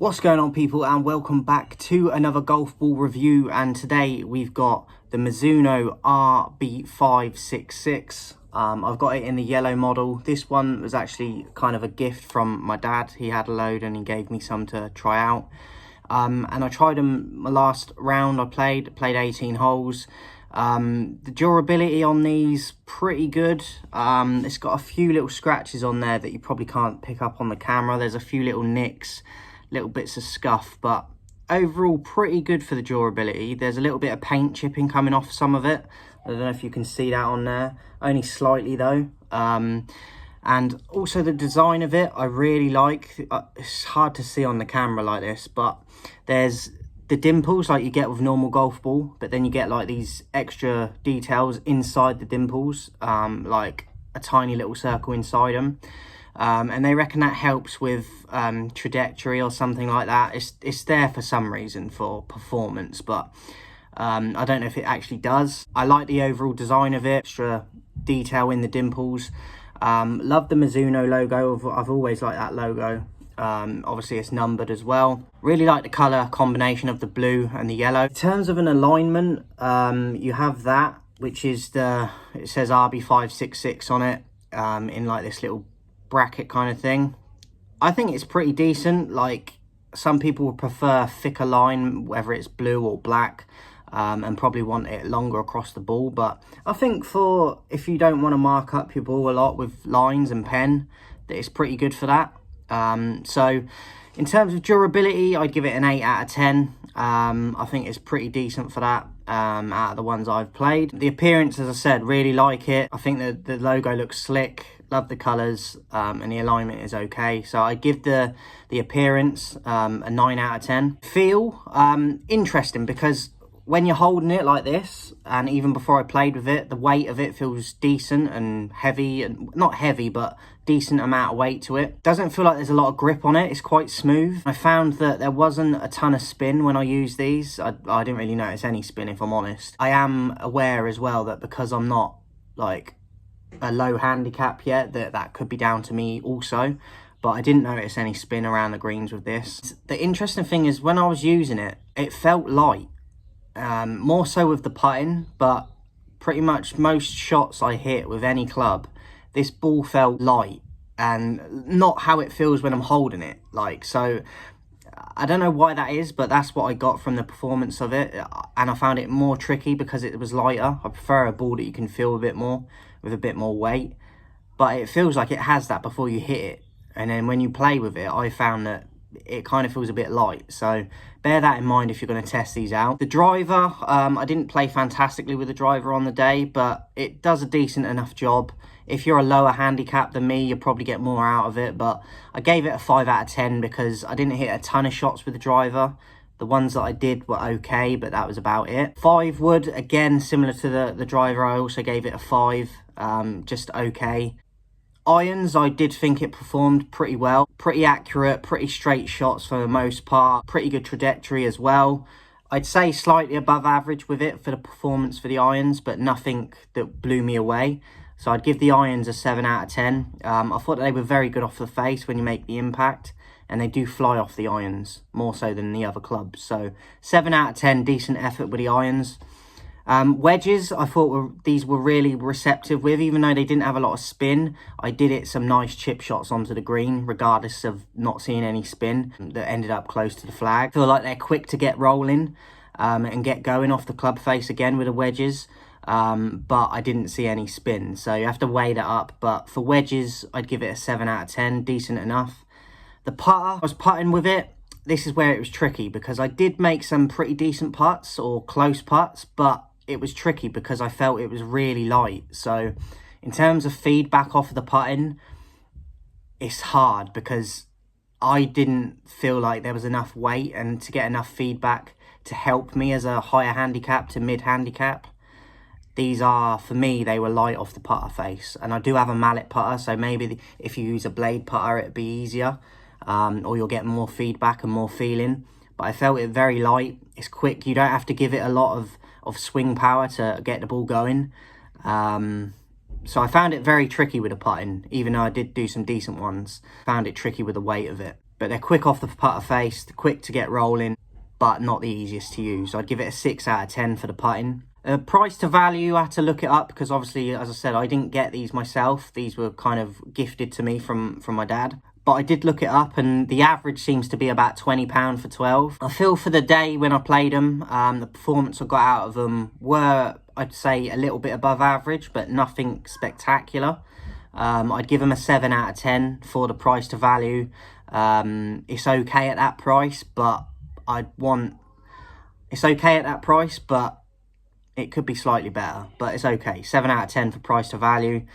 What's going on, people, and welcome back to another golf ball review. And today we've got the Mizuno RB566. I've got it in the yellow model. This one was actually kind of a gift from my dad. He had a load and he gave me some to try out. And I tried them my last round. I played 18 holes. The durability on these pretty good. It's got a few little scratches on there that you probably can't pick up on the camera. There's a few little nicks, little bits of scuff, but overall pretty good for the durability. There's a little bit of paint chipping coming off some of it. I don't know if you can see that on there, only slightly though. And also the design of it I really like. It's hard to see on the camera like this, but there's the dimples like you get with normal golf ball, but then you get like these extra details inside the dimples, like a tiny little circle inside them. And they reckon that helps with trajectory or something like that. It's there for some reason for performance, but I don't know if it actually does. I like the overall design of it, extra detail in the dimples. Love the Mizuno logo. I've always liked that logo. Obviously it's numbered as well. Really like the color combination of the blue and the yellow. In terms of an alignment, you have that, which is it says RB566 on it, in like this little bracket kind of thing. I think it's pretty decent. Like, some people would prefer thicker line, whether it's blue or black, and probably want it longer across the ball. But I think for if you don't want to mark up your ball a lot with lines and pen, that it's pretty good for that. So in terms of durability, I'd give it an 8 out of 10. I think it's pretty decent for that, out of the ones I've played. The appearance, as I said, really like it. I think the logo looks slick. Love the colours, and the alignment is okay. So I give the appearance a 9 out of 10. Feel interesting, because when you're holding it like this, and even before I played with it, the weight of it feels decent and heavy, and not heavy, but decent amount of weight to it. Doesn't feel like there's a lot of grip on it. It's quite smooth. I found that there wasn't a ton of spin when I used these. I didn't really notice any spin, if I'm honest. I am aware as well that because I'm not like a low handicap yet, that could be down to me also, but I didn't notice any spin around the greens with this. The interesting thing is, when I was using it, it felt light, more so with the putting, but pretty much most shots I hit with any club, this ball felt light, and not how it feels when I'm holding it. Like, so I don't know why that is, but that's what I got from the performance of it. And I found it more tricky because it was lighter. I prefer a ball that you can feel a bit more, with a bit more weight, but it feels like it has that before you hit it. And then when you play with it, I found that it kind of feels a bit light. So bear that in mind if you're going to test these out. The driver, I didn't play fantastically with the driver on the day, but it does a decent enough job. If you're a lower handicap than me, you'll probably get more out of it, but I gave it a 5 out of 10 because I didn't hit a ton of shots with the driver. The ones that I did were okay, but that was about it. 5 wood, again, similar to the driver, I also gave it a 5, just okay. Irons, I did think it performed pretty well. Pretty accurate, pretty straight shots for the most part. Pretty good trajectory as well. I'd say slightly above average with it for the performance for the irons, but nothing that blew me away. So I'd give the irons a 7 out of 10. I thought they were very good off the face when you make the impact, and they do fly off the irons more so than the other clubs. So 7 out of 10, decent effort with the irons. Wedges, I thought these were really receptive with, even though they didn't have a lot of spin. I did hit some nice chip shots onto the green, regardless of not seeing any spin that ended up close to the flag. I feel like they're quick to get rolling, and get going off the club face again with the wedges. But I didn't see any spin, so you have to weigh that up. But for wedges, I'd give it a 7 out of 10, decent enough. The putter, I was putting with it. This is where it was tricky, because I did make some pretty decent putts or close putts, but it was tricky because I felt it was really light. So in terms of feedback off of the putting, it's hard because I didn't feel like there was enough weight and to get enough feedback to help me as a higher handicap to mid handicap. These are, for me, they were light off the putter face. And I do have a mallet putter, so maybe if you use a blade putter, it'd be easier. Or you'll get more feedback and more feeling. But I felt it very light. It's quick. You don't have to give it a lot of swing power to get the ball going. So I found it very tricky with the putting, even though I did do some decent ones. Found it tricky with the weight of it. but they're quick off the putter face, quick to get rolling, but not the easiest to use. I'd give it a 6 out of 10 for the putting. Price to value, I had to look it up because obviously, as I said, I didn't get these myself. These were kind of gifted to me from my dad. But I did look it up and the average seems to be about £20 for 12. I feel for the day when I played them, the performance I got out of them were, I'd say, a little bit above average, but nothing spectacular. I'd give them a 7 out of 10 for the price to value. It's okay at that price, but it's okay at that price, but it could be slightly better, but it's okay. 7 out of 10 for price to value.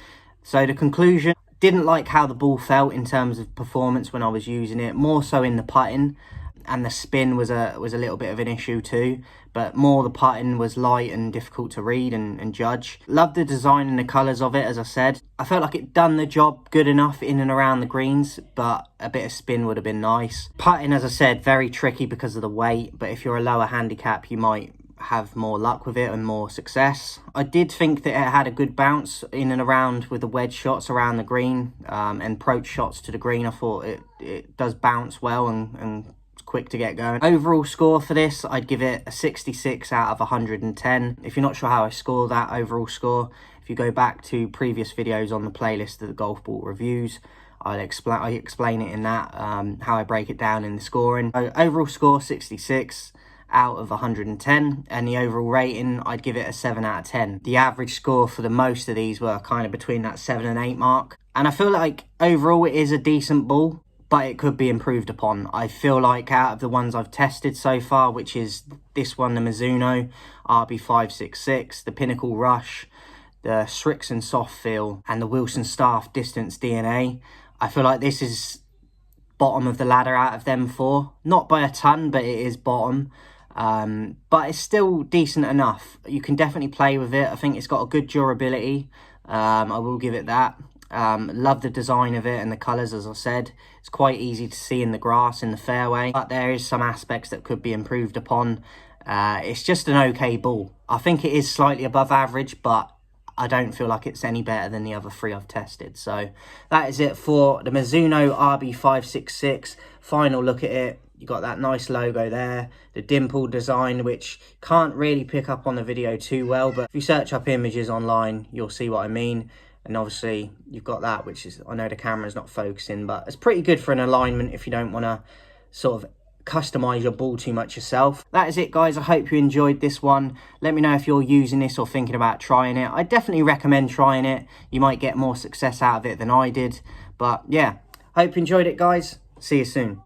So the conclusion, didn't like how the ball felt in terms of performance when I was using it, more so in the putting, and the spin was a little bit of an issue too, but more the putting was light and difficult to read and judge. Loved the design and the colours of it, as I said. I felt like it done the job good enough in and around the greens, but a bit of spin would have been nice. Putting, as I said, very tricky because of the weight, but if you're a lower handicap, you might have more luck with it and more success. I did think that it had a good bounce in and around with the wedge shots around the green and approach shots to the green. I thought it does bounce well and it's quick to get going. Overall score for this, I'd give it a 66 out of 110. If you're not sure how I score that overall score, if you go back to previous videos on the playlist of the golf ball reviews, I explain it in that, how I break it down in the scoring. So overall score 66 out of 110, and the overall rating, I'd give it a 7 out of 10. The average score for the most of these were kind of between that 7 and 8 mark, and I feel like overall it is a decent ball, but it could be improved upon. I feel like out of the ones I've tested so far, which is this one, the Mizuno RB566, the Pinnacle Rush, the Srixon Soft Feel, and the Wilson Staff Distance DNA, I feel like this is bottom of the ladder out of them four. Not by a ton, but it is bottom. But it's still decent enough. You can definitely play with it. I think it's got a good durability. I will give it that. Love the design of it and the colours, as I said. It's quite easy to see in the grass, in the fairway. But there is some aspects that could be improved upon. It's just an okay ball. I think it is slightly above average, but I don't feel like it's any better than the other three I've tested. So that is it for the Mizuno RB566. Final look at it. You got that nice logo there, the dimple design, which can't really pick up on the video too well, but if you search up images online, you'll see what I mean. And obviously you've got that, which is, I know the camera's not focusing, but it's pretty good for an alignment if you don't want to sort of customize your ball too much yourself. That is it, guys. I hope you enjoyed this one. Let me know if you're using this or thinking about trying it. I definitely recommend trying it. You might get more success out of it than I did. But yeah, hope you enjoyed it, guys. See you soon.